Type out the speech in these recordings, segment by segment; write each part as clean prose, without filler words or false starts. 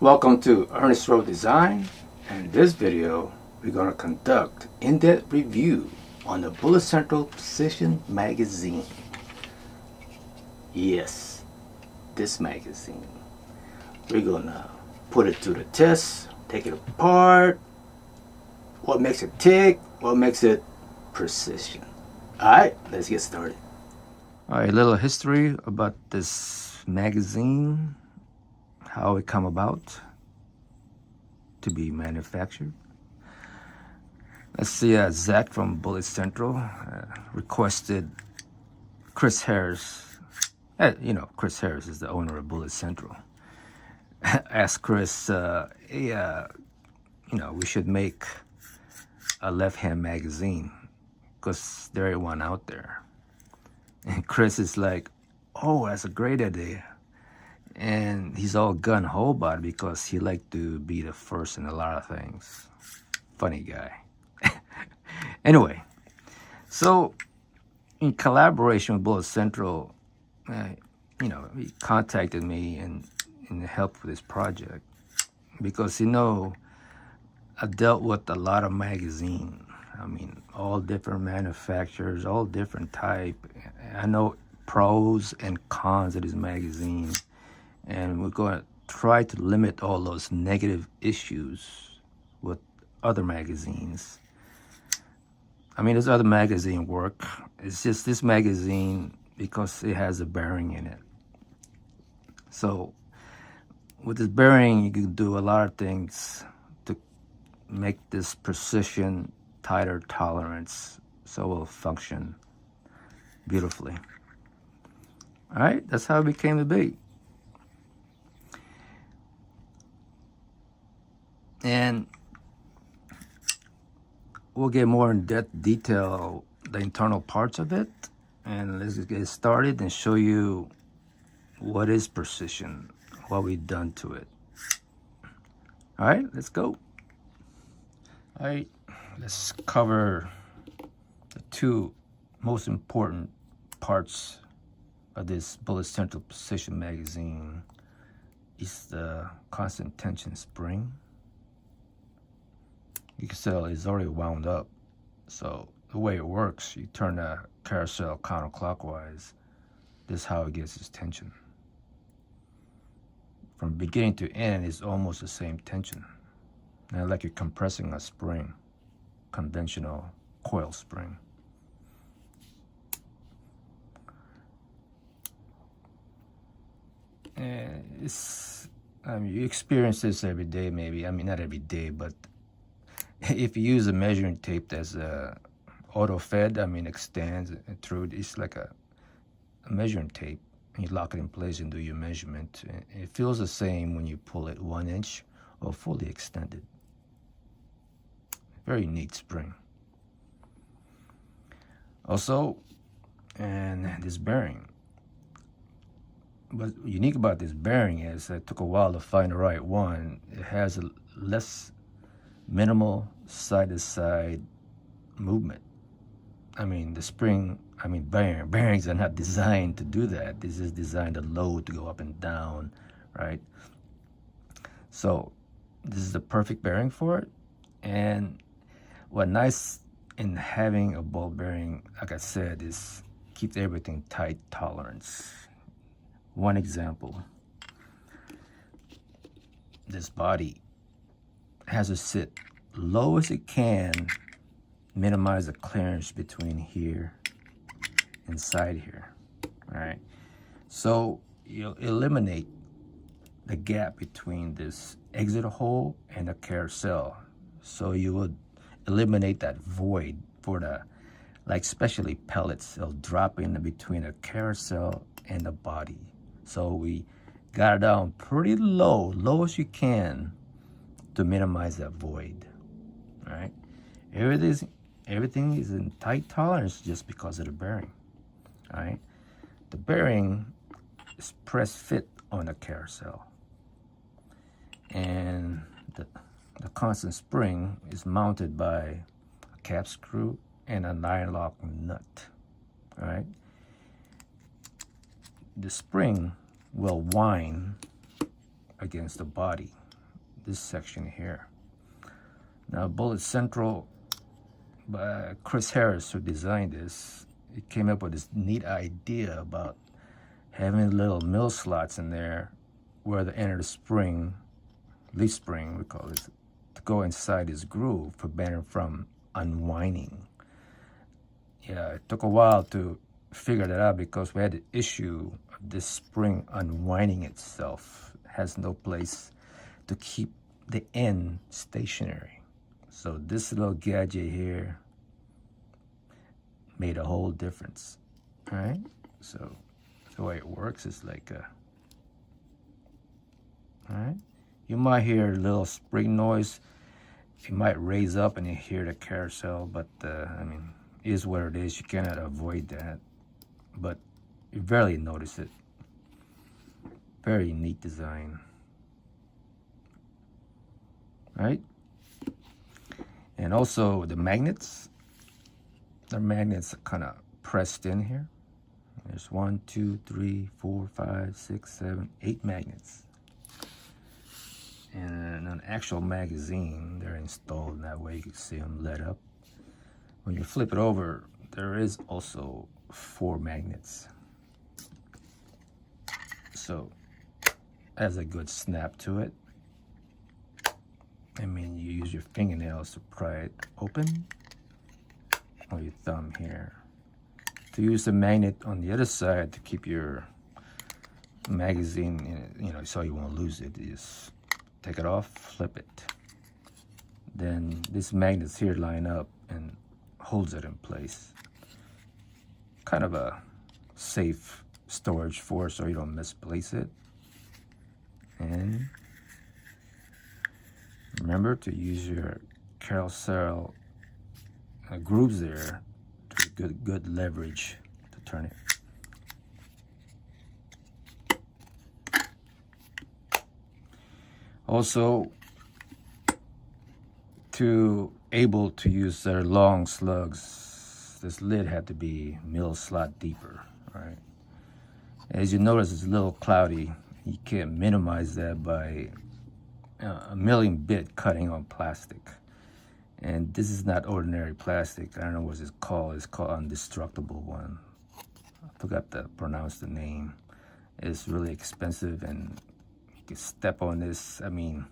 Welcome to Ernest Rowe Design, and in this video we're going to conduct in-depth review on the bulletCentral Precision magazine. Yes, this magazine. We're going to put it to the test, take it apart, what makes it tick, what makes it precision. Alright, let's get started. Alright, a little history about this magazine, how it come about to be manufactured. Let's see, Zach from bulletCentral requested Chris Harris. Chris Harris is the owner of bulletCentral. Asked Chris, hey, we should make a left-hand magazine because there ain't one out there. And Chris is like, oh, that's a great idea. And he's all gun-ho about it because he liked to be the first in a lot of things. Funny guy. Anyway, so in collaboration with bulletCentral, he contacted me and helped with this project because, I dealt with a lot of magazines. I mean, all different manufacturers, all different type. I know pros and cons of this magazine. And we're going to try to limit all those negative issues with other magazines. I mean, there's other magazine work. It's just this magazine because it has a bearing in it. So with this bearing, you can do a lot of things to make this precision, tighter tolerance, so it will function beautifully. All right, that's how it became to be. And we'll get more in-depth detail, the internal parts of it. And let's get started and show you what is precision, what we've done to it. All right, let's go. All right, let's cover the two most important parts of this bulletCentral Precision magazine. Is the constant tension spring. You can tell it's already wound up. So the way it works, you turn the carousel counterclockwise. This is how it gets its tension. From beginning to end, it's almost the same tension. Now, like you're compressing a spring, conventional coil spring. And you experience this every day, maybe. I mean, not every day, but if you use a measuring tape that's auto-fed, extends through, it's like a measuring tape. And you lock it in place and do your measurement. It feels the same when you pull it 1 inch or fully extended. Very neat spring. Also, and this bearing. What's unique about this bearing is it took a while to find the right one. It has a less minimal side-to-side movement. Bearings are not designed to do that. This is designed to load to go up and down, right? So this is the perfect bearing for it. And what's nice in having a ball bearing, like I said, is keep everything tight tolerance. One example, this body has to sit low as it can, minimize the clearance between here and side here. All right, so you'll eliminate the gap between this exit hole and the carousel. So you would eliminate that void for the, especially pellets, they'll drop in between the carousel and the body. So we got it down pretty low as you can, to minimize that void. All right, everything is in tight tolerance just because of the bearing. All right, the bearing is press fit on the carousel, and the constant spring is mounted by a cap screw and a 9-lock nut. All right, the spring will wind against the body. this section here. Now, bulletCentral, by Chris Harris, who designed this, he came up with this neat idea about having little mill slots in there where the end of the spring, leaf spring, we call it, to go inside this groove, preventing from unwinding. Yeah, it took a while to figure that out because we had the issue of this spring unwinding itself. It has no place to keep the end stationary. So this little gadget here made a whole difference. All right, so the way it works is like all right, you might hear a little spring noise. You might raise up and you hear the carousel, but I mean, it is what it is. You cannot avoid that, but you barely notice it. Very neat design, right? And also the magnets. The magnets are kind of pressed in here. There's 1, 2, 3, 4, 5, 6, 7, 8 magnets. And an actual magazine, they're installed in that way. You can see them lit up. When you flip it over, there is also 4 magnets. So, has a good snap to it. I mean, you use your fingernails to pry it open, or your thumb here. To use the magnet on the other side to keep your magazine in it, you know, so you won't lose it, you just take it off, flip it. Then these magnets here line up and holds it in place. Kind of a safe storage for so you don't misplace it. And remember to use your carousel grooves there to good leverage to turn it. Also, to able to use their long slugs, this lid had to be mill slot deeper, right? As you notice, it's a little cloudy. You can't minimize that by a milling bit cutting on plastic. And this is not ordinary plastic. I don't know what it's called. It's called indestructible one. I forgot to pronounce the name. It's really expensive, and you can step on this. I mean,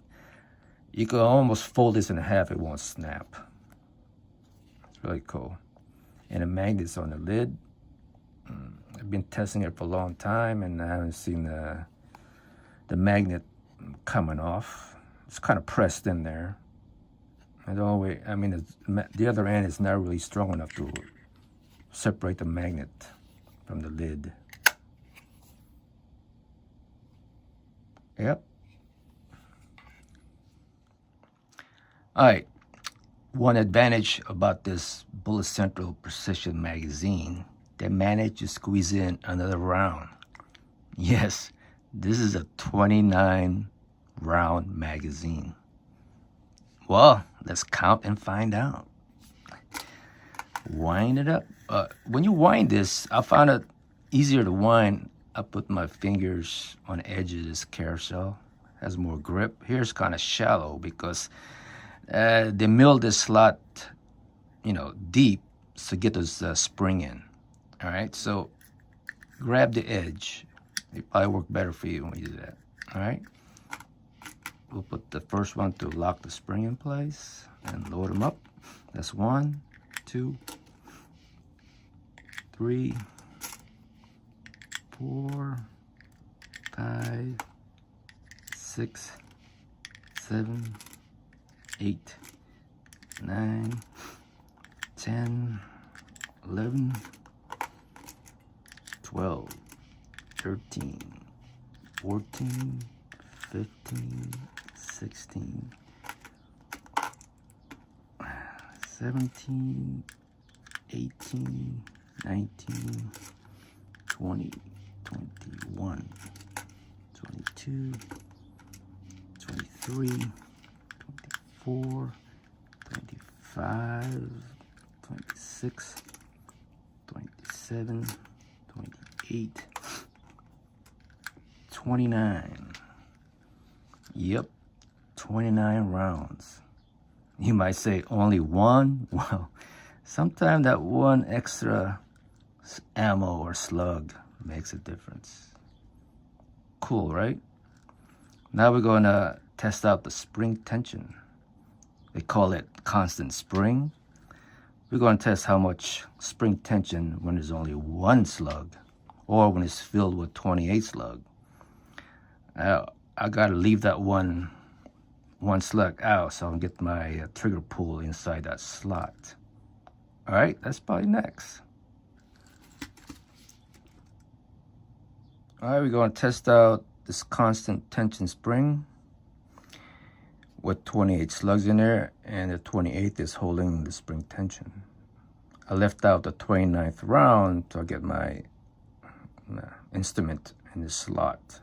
you can almost fold this in half, it won't snap. It's really cool. And the magnets on the lid, I've been testing it for a long time, and I haven't seen the magnet coming off. It's kind of pressed in there. And always, I mean, the other end is not really strong enough to separate the magnet from the lid. Yep. All right. One advantage about this bulletCentral Precision magazine, they managed to squeeze in another round. Yes, this is a 29 round magazine. Well, let's count and find out. Wind it up. When you wind this, I found it easier to wind. I put my fingers on the edge of this carousel. It has more grip. Here's kind of shallow because they milled this slot, you know, deep to get this spring in. All right, so grab the edge. It probably work better for you when you do that. All right. We'll put the first one to lock the spring in place and load them up. That's 1, 2, 3, 4, 5, 6, 7, 8, 9, 10, 11, 12, 13, 14, 15, 16, 17, 18, 19, 20, 21, 22, 23, 24, 25, 26, 27, 28, 29. Yep, 29 rounds. You might say only one. Well, sometimes that one extra ammo or slug makes a difference. Cool, right? Now we're going to test out the spring tension. They call it constant spring. We're going to test how much spring tension when there's only one slug or when it's filled with 28 slug. I got to leave that one slug out so I can get my trigger pull inside that slot. All right, that's probably next. All right, we're going to test out this constant tension spring with 28 slugs in there, and the 28th is holding the spring tension. I left out the 29th round to get my instrument in the slot.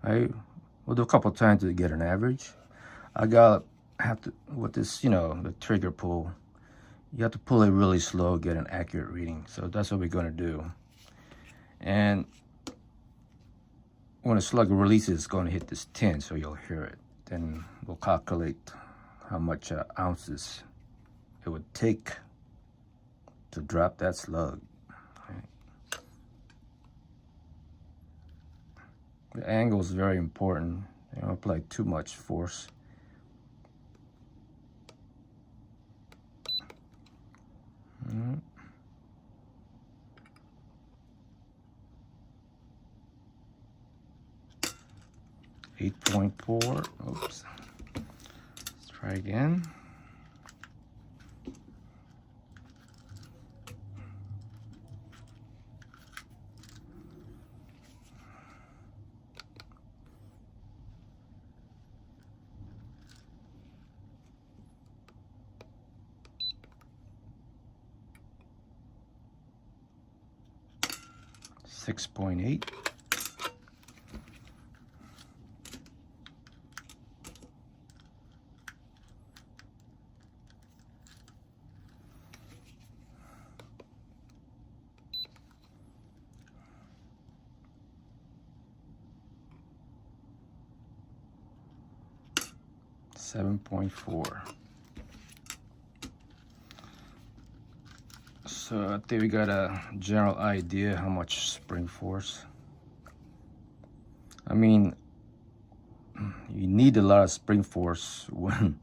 All right, we'll do a couple times to get an average. Have to, with this, the trigger pull, you have to pull it really slow, get an accurate reading. So that's what we're going to do. And when a slug releases, it's going to hit this 10, so you'll hear it. Then we'll calculate how much ounces it would take to drop that slug. Right. The angle is very important. You don't apply too much force. Mm-hmm. 8.4. Oops. Let's try again. $6.8. $7.4. So I think we got a general idea how much spring force. I mean, you need a lot of spring force when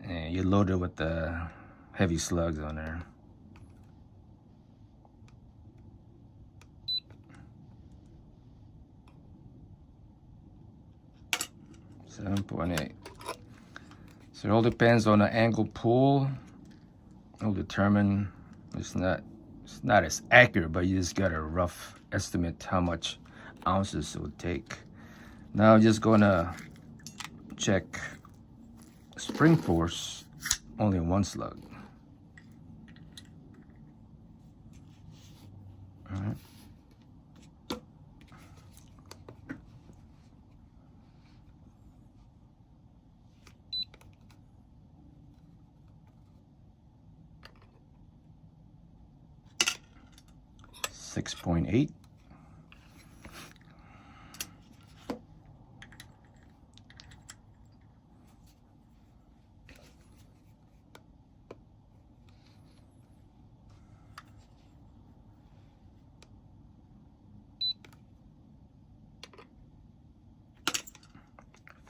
you're loaded with the heavy slugs on there. $7.8. So it all depends on the angle pull. It'll determine. It's not as accurate, but you just got a rough estimate how much ounces it would take. Now I'm just gonna check spring force only in one slug. All right. $6.8.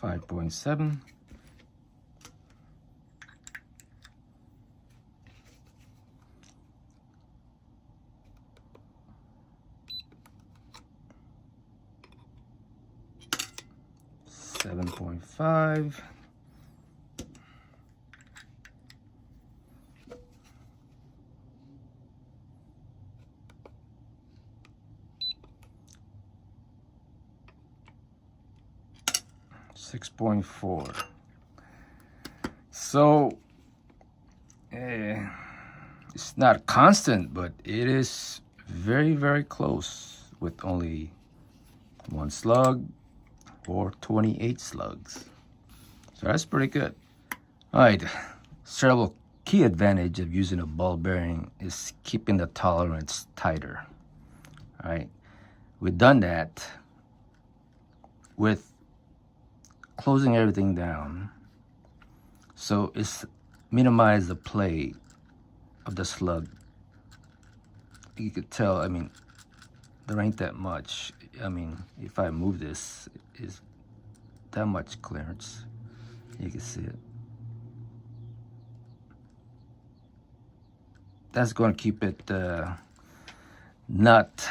$5.7. $7.5. $6.4. So it's not constant, but it is very, very close with only one slug or 28 slugs. So that's pretty good. All right, several key advantage of using a ball bearing is keeping the tolerance tighter. All right, we've done that with closing everything down, so it's minimize the play of the slug. You could tell, I mean, there ain't that much. I mean, if I move this, is that much clearance. You can see it. That's going to keep it not,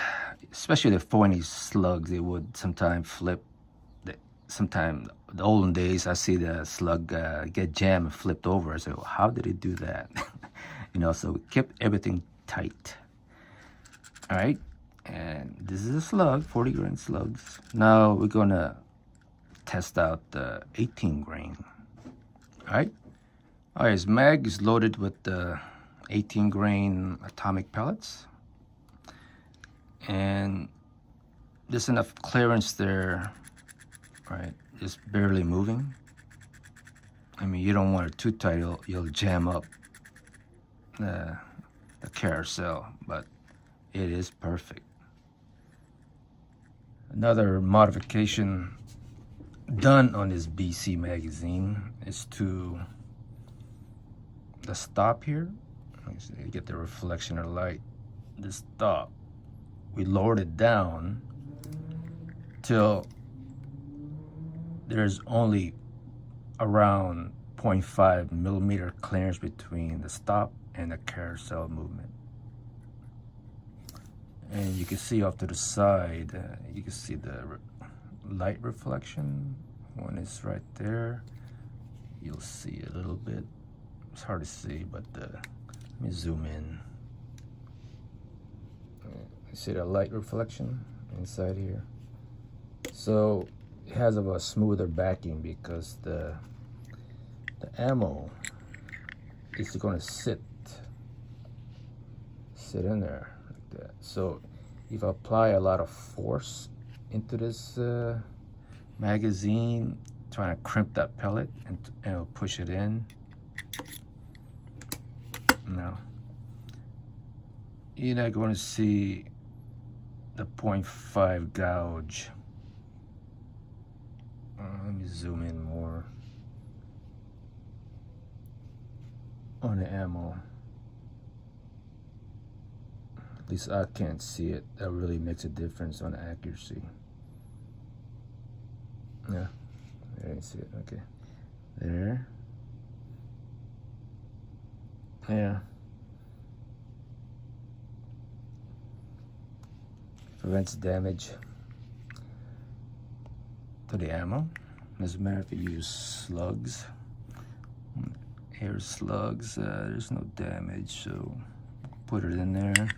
especially the 40 slugs, it would sometimes flip. Sometimes, the olden days, I see the slug get jammed and flipped over. I say, well, how did it do that? You know, so we kept everything tight. All right, and this is a slug, 40 grain slugs. Now we're gonna test out the 18 grain. All right, his mag is loaded with the 18 grain atomic pellets, and there's enough clearance there, right? It's barely moving. I mean, you don't want it too tight, you'll jam up the carousel, but it is perfect. Another modification done on this BC magazine is to the stop here. You get the reflection of light. The stop, we lowered it down till there's only around 0.5 millimeter clearance between the stop and the carousel movement. And you can see off to the side, you can see the light reflection. One is right there. You'll see a little bit. It's hard to see, but let me zoom in. You see the light reflection inside here? So it has a smoother backing because the ammo is going to sit in there like that. So if I apply a lot of force into this magazine, trying to crimp that pellet and it'll push it in. Now, you're not going to see the 0.5 gouge. Let me zoom in more on the ammo. At least I can't see it. That really makes a difference on the accuracy. Yeah, I didn't see it. Okay, there. Yeah. Prevents damage to the ammo. Doesn't matter if you use slugs, air slugs. There's no damage, so put it in there.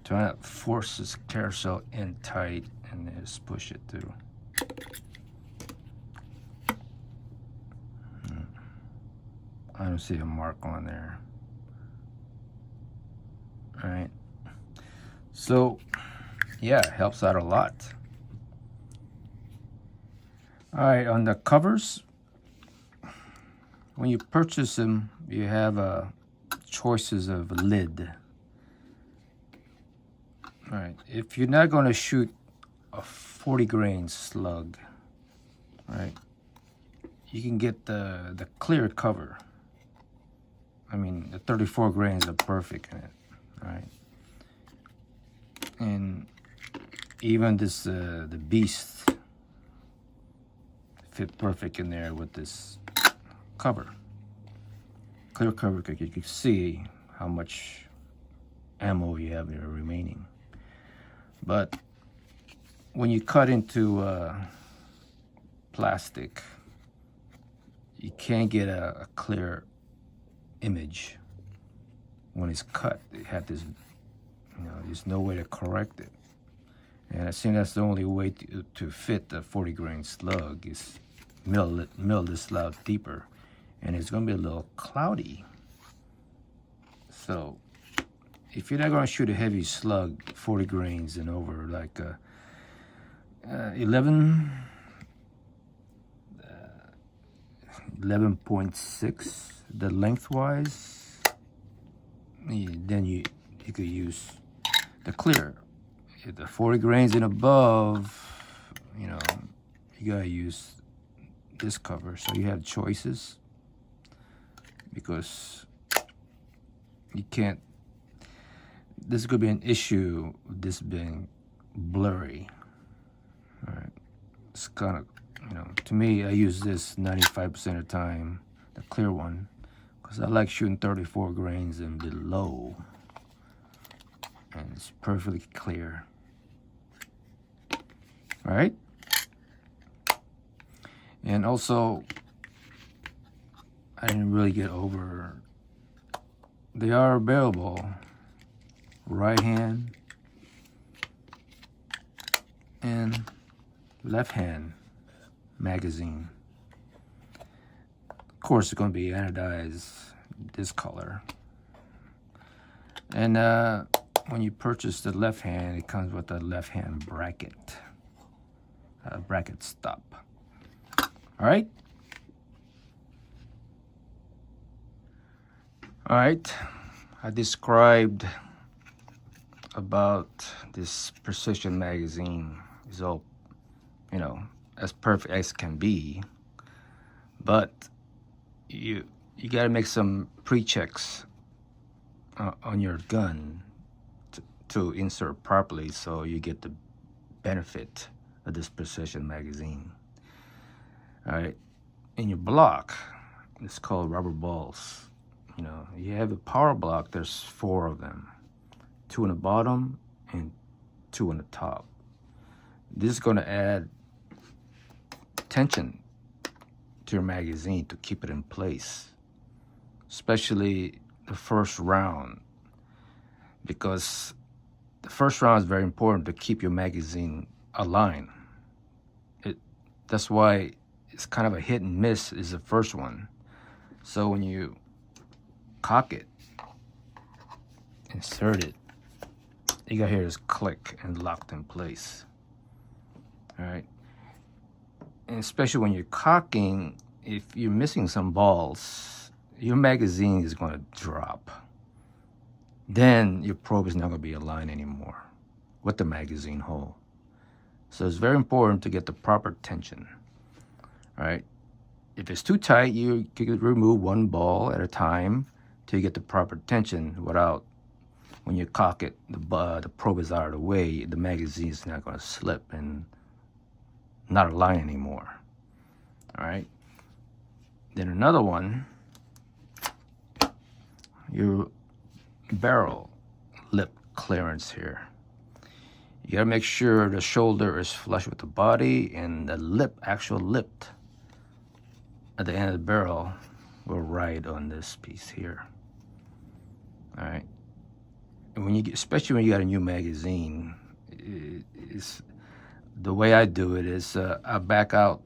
Try to force this carousel in tight and then just push it through. I don't see a mark on there. All right. So, yeah, it helps out a lot. All right, on the covers, when you purchase them, you have choices of lid. All right, if you're not going to shoot a 40 grain slug, all right, you can get the clear cover. I mean, the 34 grains are perfect in it, all right? And even this, the Beast fit perfect in there with this cover. Clear cover, you can see how much ammo you have there remaining. But when you cut into plastic, you can't get a clear image when it's cut. It had this, you know, there's no way to correct it. And I think that's the only way to fit the 40 grain slug is mill this slug deeper. And it's going to be a little cloudy. So if you're not going to shoot a heavy slug, 40 grains and over, like 11.6, the lengthwise, then you could use the clear. If the 40 grains and above, you know, you gotta use this cover so you have choices, because you can't, this could be an issue with this being blurry. All right, it's kind of, you know, to me, I use this 95% of the time, the clear one, because I like shooting 34 grains and below, and it's perfectly clear. All right, and also I didn't really get over, they are available right hand and left hand magazine. Of course, it's going to be anodized this color. And when you purchase the left hand, it comes with a left hand bracket, bracket stop. All right. All right. I described about this precision magazine. It's all, you know, as perfect as can be, but you got to make some pre-checks on your gun to insert properly, so you get the benefit of this precision magazine. All right, in your block, it's called rubber balls. You know, you have a power block. There's 4 of them, 2 on the bottom and 2 on the top. This is going to add tension to your magazine to keep it in place, especially the first round, because the first round is very important to keep your magazine aligned. That's why it's kind of a hit and miss is the first one. So when you cock it, insert it, you got to hear this click and locked in place. All right, and especially when you're cocking, if you're missing some balls, your magazine is going to drop. Then your probe is not going to be aligned anymore with the magazine hole. So it's very important to get the proper tension. All right, if it's too tight, you can remove 1 ball at a time till you get the proper tension without, when you cock it, the probe is out of the way, the magazine is not going to slip and not align anymore. All right, then another one, your barrel lip clearance here. You gotta make sure the shoulder is flush with the body, and the lip, actual lip at the end of the barrel will ride on this piece here. All right, and when you get, especially when you got a new magazine, it's, the way I do it is I back out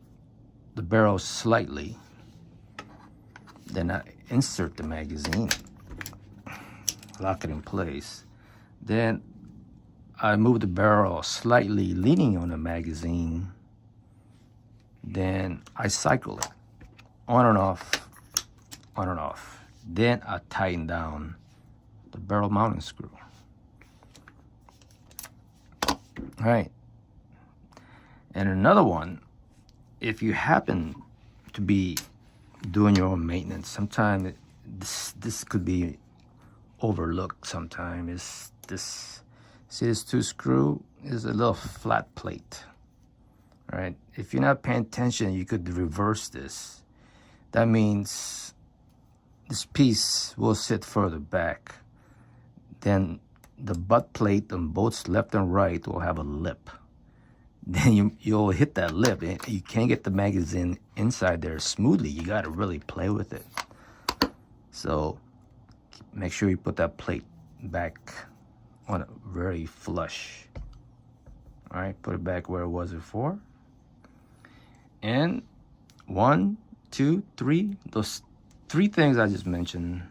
the barrel slightly, then I insert the magazine, lock it in place, then I move the barrel slightly leaning on the magazine, then I cycle it on and off, on and off. Then I tighten down the barrel mounting screw. All right, and another one, if you happen to be doing your own maintenance, sometimes this could be overlooked. Sometimes is this, see this 2 screw is a little flat plate. All right, if you're not paying attention, you could reverse this. That means this piece will sit further back. Then the butt plate on both left and right will have a lip. Then you'll hit that lip, and you can't get the magazine inside there smoothly. You got to really play with it. So make sure you put that plate back on it very flush. All right, put it back where it was before. And 1, 2, 3, those 3 things I just mentioned,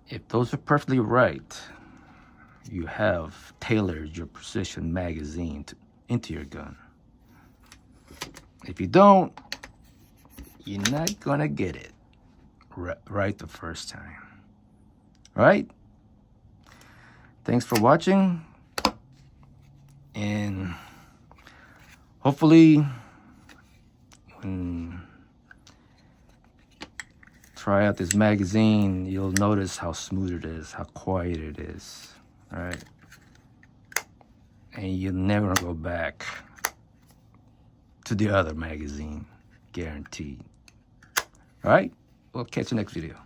if those are perfectly right, you have tailored your precision magazine into your gun. If you don't, you're not gonna get it right the first time. All right? Thanks for watching, and hopefully and try out this magazine. You'll notice how smooth it is, how quiet it is. All right, and you'll never go back to the other magazine, guaranteed. All right, we'll catch you next video.